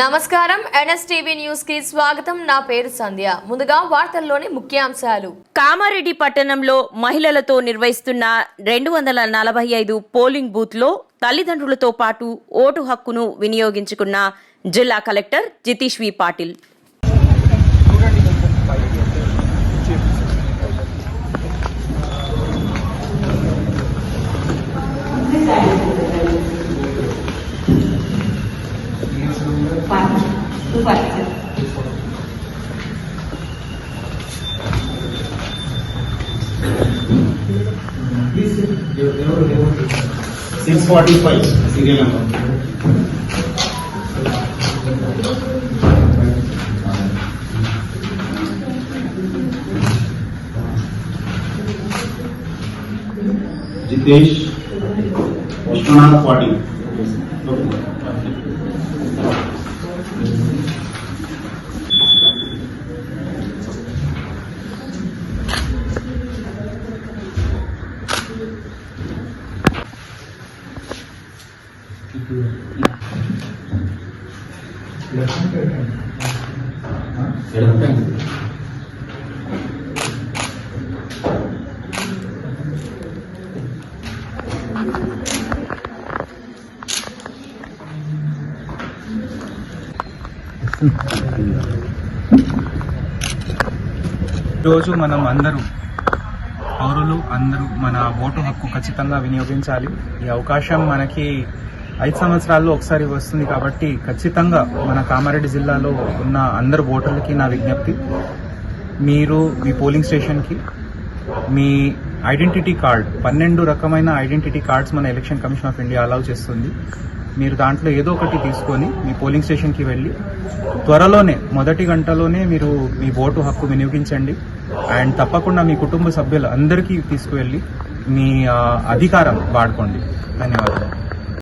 నమస్కారం NSTV news కి స్వాగతం. నా పేరు సంధ్య. ముందుగా వార్తల్లోని ముఖ్యాంశాలు. కామారెడ్డి పట్టణంలో మహిళలతో నిర్వహిస్తున్న 245 పోలింగ్ బూత్ లో తల్లిదండ్రులతో పాటు ఓటు హక్కును వినియోగించుకున్న జిల్లా కలెక్టర్ జితీష్ వి Patil. serial number. Jitesh Vishwanath Patil. రోజు మనం అందరూ పౌరులు అందరూ మన ఓటు హక్కు ఖచ్చితంగా వినియోగించాలి. ఈ అవకాశం మనకి 5 సంవత్సరాల్లో ఒకసారి వస్తుంది కాబట్టి ఖచ్చితంగా మన కామారెడ్డి జిల్లాలో ఉన్న అందరు ఓటర్లకి నా విజ్ఞప్తి, మీరు మీ పోలింగ్ స్టేషన్కి మీ ఐడెంటిటీ కార్డ్ 12 రకమైన ఐడెంటిటీ కార్డ్స్ మన election commission of India allow చేస్తుంది. మీరు దాంట్లో ఏదో ఒకటి తీసుకొని మీ పోలింగ్ స్టేషన్కి వెళ్ళి త్వరలోనే మొదటి గంటలోనే మీరు మీ ఓటు హక్కు వినియోగించండి. అండ్ తప్పకుండా మీ కుటుంబ సభ్యులు అందరికీ తీసుకువెళ్ళి మీ అధికారం వాడుకోండి. ధన్యవాదాలు.